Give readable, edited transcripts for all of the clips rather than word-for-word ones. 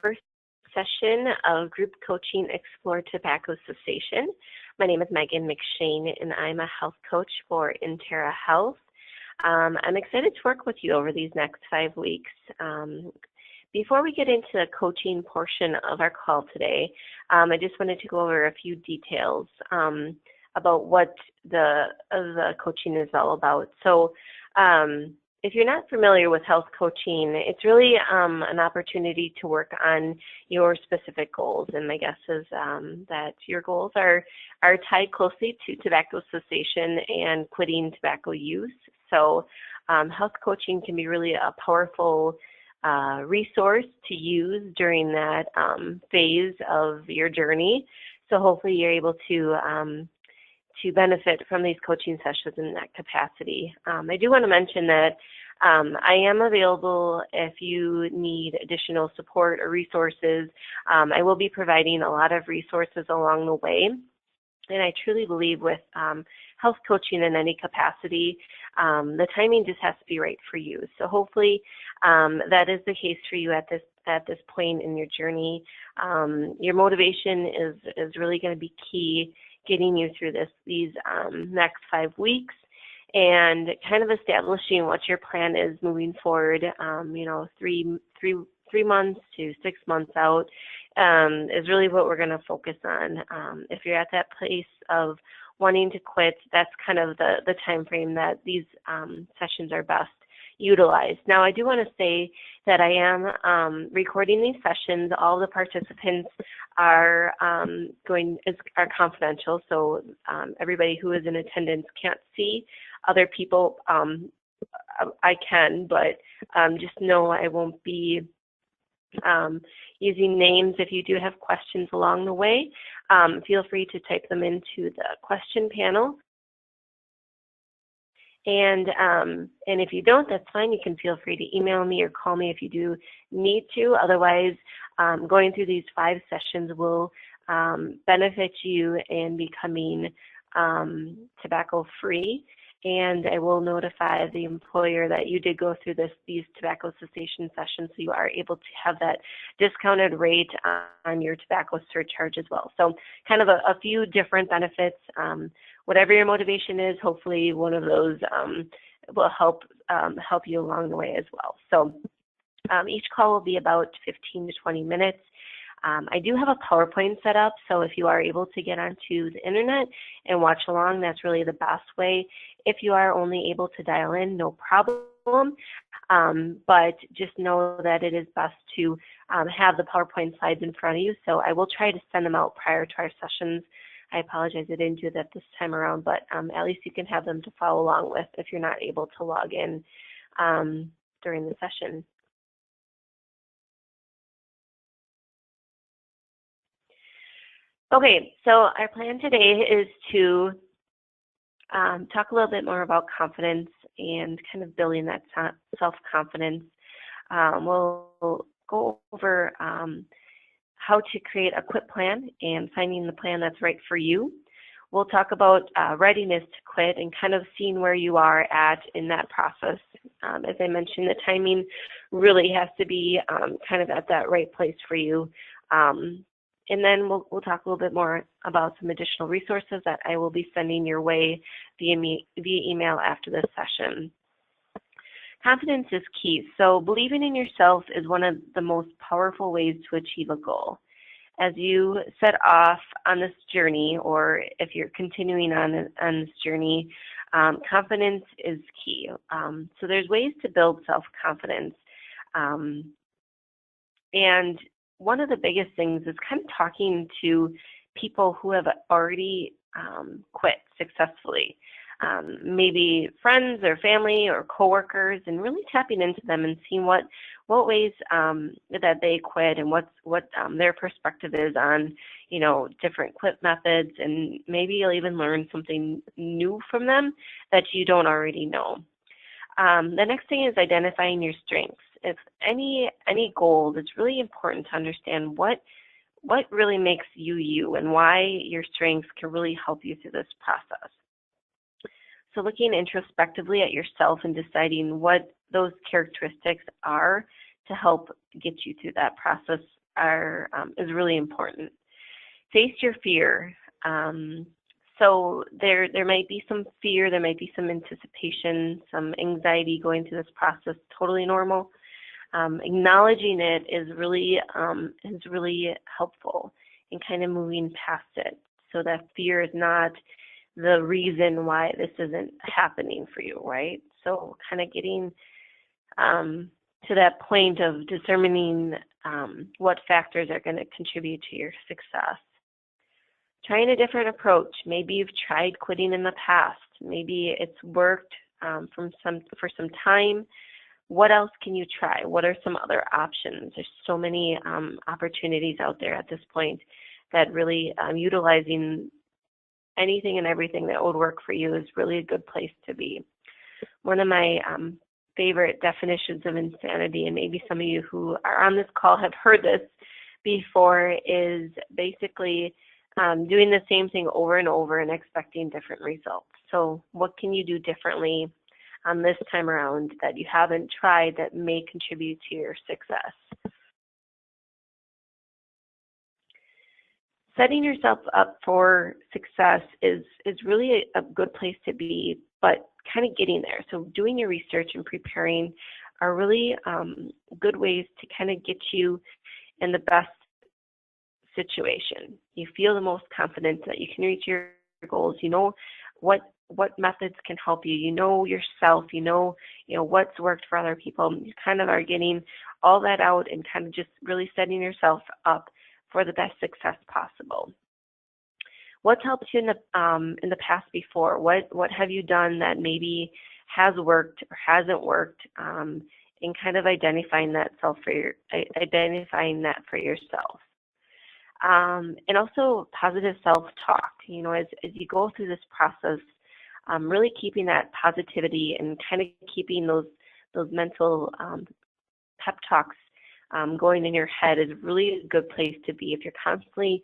first session of Group Coaching Explore Tobacco Cessation. My name is Megan McShane, and I'm a health coach for Intera Health. I'm excited to work with you over these next 5 weeks. Before we get into the coaching portion of our call today, I just wanted to go over a few details about what the coaching is all about. So if you're not familiar with health coaching, it's really an opportunity to work on your specific goals. And my guess is that your goals are tied closely to tobacco cessation and quitting tobacco use. So health coaching can be really a powerful resource to use during that phase of your journey. So hopefully you're able to benefit from these coaching sessions in that capacity. I do want to mention that I am available if you need additional support or resources. I will be providing a lot of resources along the way. And I truly believe with health coaching in any capacity, the timing just has to be right for you. So hopefully that is the case for you at this point in your journey. Your motivation is really going to be key getting you through these next 5 weeks and kind of establishing what your plan is moving forward, 3 months to 6 months out is really what we're going to focus on. If you're at that place of wanting to quit, that's kind of the time frame that these sessions are best utilized. Now, I do want to say that I am recording these sessions. All the participants are confidential, so everybody who is in attendance can't see other people. I can, but just know I won't be using names. If you do have questions along the way, feel free to type them into the question panel. And if you don't, that's fine. You can feel free to email me or call me if you do need to. Otherwise, going through these 5 sessions will benefit you in becoming tobacco-free. And I will notify the employer that you did go through these tobacco cessation sessions, so you are able to have that discounted rate on your tobacco surcharge as well. So kind of a few different benefits. Whatever your motivation is, hopefully one of those will help you along the way as well. So each call will be about 15 to 20 minutes. I do have a PowerPoint set up, so if you are able to get onto the internet and watch along, that's really the best way. If you are only able to dial in, no problem, but just know that it is best to have the PowerPoint slides in front of you, so I will try to send them out prior to our sessions. I apologize I didn't do that this time around, but at least you can have them to follow along with if you're not able to log in during the session. Okay, so our plan today is to talk a little bit more about confidence and kind of building that self-confidence. We'll go over how to create a quit plan and finding the plan that's right for you. We'll talk about readiness to quit and kind of seeing where you are at in that process. As I mentioned, the timing really has to be kind of at that right place for you. And then we'll talk a little bit more about some additional resources that I will be sending your way via email after this session. Confidence is key. So believing in yourself is one of the most powerful ways to achieve a goal. As you set off on this journey, or if you're continuing on this journey, confidence is key. So there's ways to build self-confidence. And one of the biggest things is kind of talking to people who have already quit successfly, maybe friends or family or coworkers, and really tapping into them and seeing what ways that they quit and what their perspective is on different quit methods, and maybe you'll even learn something new from them that you don't already know. The next thing is identifying your strengths. If any goal, it's really important to understand what really makes you you and why your strengths can really help you through this process. So looking introspectively at yourself and deciding what those characteristics are to help get you through that process is really important. Face your fear. So there might be some fear, there might be some anticipation, some anxiety going through this process. Totally normal. Acknowledging it is really helpful in kind of moving past it, so that fear is not the reason why this isn't happening for you, right? So kind of getting to that point of determining what factors are going to contribute to your success. Trying a different approach. Maybe you've tried quitting in the past. Maybe it's worked for some time. What else can you try? What are some other options? There's so many opportunities out there at this point that really utilizing anything and everything that would work for you is really a good place to be. One of my favorite definitions of insanity, and maybe some of you who are on this call have heard this before, is basically doing the same thing over and over and expecting different results. So what can you do differently this time around that you haven't tried that may contribute to your success? Setting yourself up for success is really a good place to be, but kind of getting there. So doing your research and preparing are really good ways to kind of get you in the best situation. You feel the most confident that you can reach your goals. You know what methods can help you. You know yourself. You know what's worked for other people. You kind of are getting all that out and kind of just really setting yourself up for the best success possible. What's helped you in the past before? What have you done that maybe has worked or hasn't worked, and kind of identifying that for yourself. And also positive self-talk. As you go through this process, really keeping that positivity and kind of keeping those mental pep talks going in your head is really a good place to be. If you're constantly,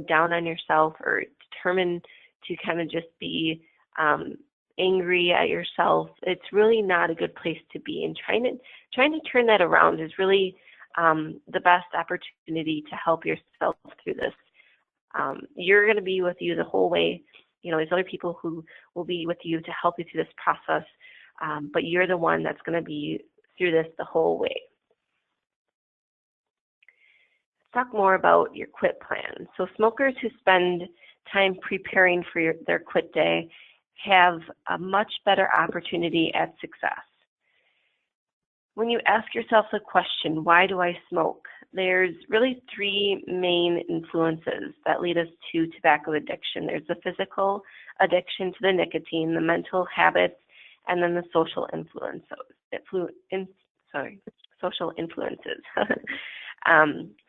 down on yourself or determined to kind of just be angry at yourself, it's really not a good place to be. And trying to turn that around is really the best opportunity to help yourself through this. You're going to be with you the whole way. There's other people who will be with you to help you through this process, but you're the one that's going to be through this the whole way. Let's talk more about your quit plan. So smokers who spend time preparing for their quit day have a much better opportunity at success. When you ask yourself the question, why do I smoke? There's really three main influences that lead us to tobacco addiction. There's the physical addiction to the nicotine, the mental habits, and then the social influences.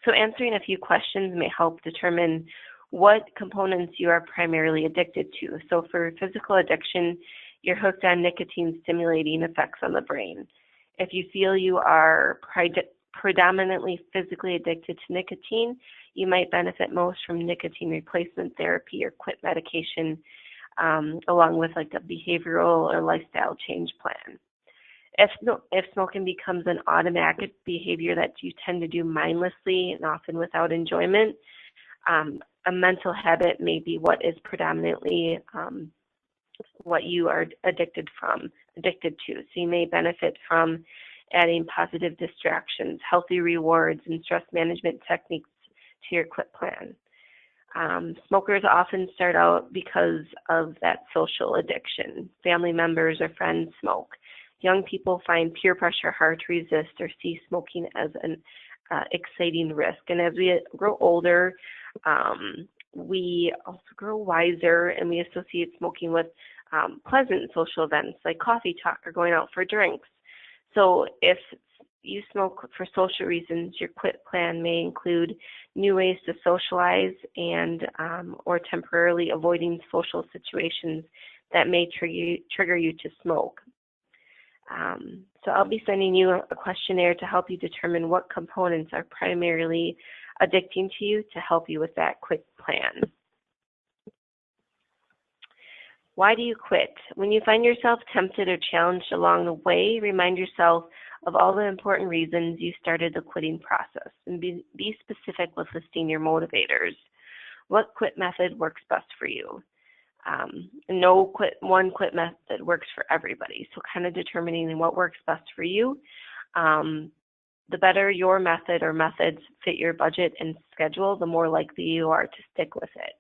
So answering a few questions may help determine what components you are primarily addicted to. So for physical addiction, you're hooked on nicotine stimulating effects on the brain. If you feel you are predominantly physically addicted to nicotine, you might benefit most from nicotine replacement therapy or quit medication, along with like a behavioral or lifestyle change plan. If smoking becomes an automatic behavior that you tend to do mindlessly and often without enjoyment, a mental habit may be what is predominantly what you are addicted to. So you may benefit from adding positive distractions, healthy rewards, and stress management techniques to your quit plan. Smokers often start out because of that social addiction. Family members or friends smoke. Young people find peer pressure hard to resist or see smoking as an exciting risk. And as we grow older, we also grow wiser, and we associate smoking with pleasant social events like coffee talk or going out for drinks. So if you smoke for social reasons, your quit plan may include new ways to socialize and or temporarily avoiding social situations that may trigger you to smoke. So I'll be sending you a questionnaire to help you determine what components are primarily addicting to you to help you with that quit plan. Why do you quit? When you find yourself tempted or challenged along the way, remind yourself of all the important reasons you started the quitting process, and be specific with listing your motivators. What quit method works best for you? One quit method works for everybody. So kind of determining what works best for you. The better your method or methods fit your budget and schedule, the more likely you are to stick with it.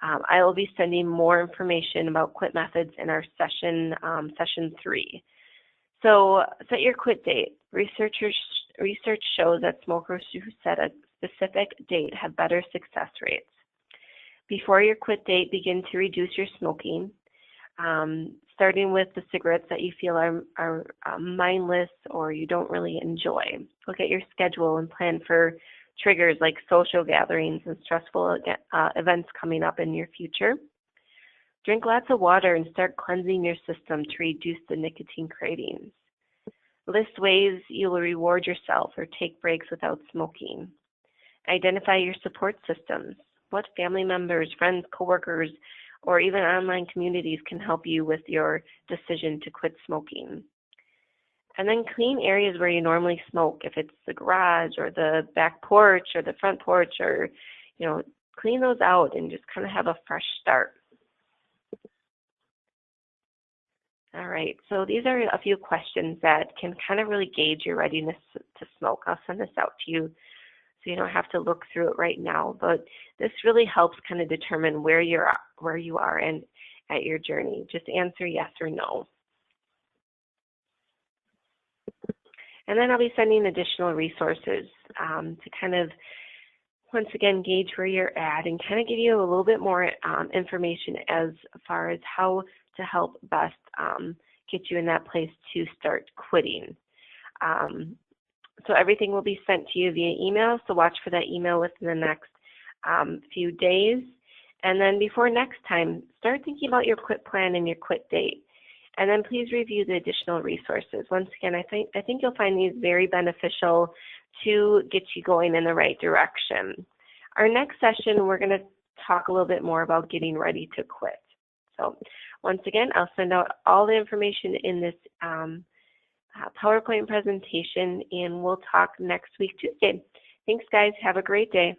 I will be sending more information about quit methods in our session 3. So set your quit date. Research shows that smokers who set a specific date have better success rates. Before your quit date, begin to reduce your smoking, starting with the cigarettes that you feel are mindless or you don't really enjoy. Look at your schedule and plan for triggers like social gatherings and stressful events coming up in your future. Drink lots of water and start cleansing your system to reduce the nicotine cravings. List ways you will reward yourself or take breaks without smoking. Identify your support systems. What family members, friends, coworkers, or even online communities can help you with your decision to quit smoking. And then clean areas where you normally smoke, if it's the garage or the back porch or the front porch, or, clean those out and just kind of have a fresh start. All right, so these are a few questions that can kind of really gauge your readiness to smoke. I'll send this out to you so you don't have to look through it right now, but this really helps kind of determine where you are and at your journey. Just answer yes or no. And then I'll be sending additional resources to kind of, once again, gauge where you're at and kind of give you a little bit more information as far as how to help best get you in that place to start quitting. So everything will be sent to you via email, so watch for that email within the next few days. And then before next time, start thinking about your quit plan and your quit date. And then please review the additional resources. Once again, I think you'll find these very beneficial to get you going in the right direction. Our next session, we're going to talk a little bit more about getting ready to quit. So once again, I'll send out all the information in this PowerPoint presentation, and we'll talk next week, Tuesday. Thanks, guys. Have a great day.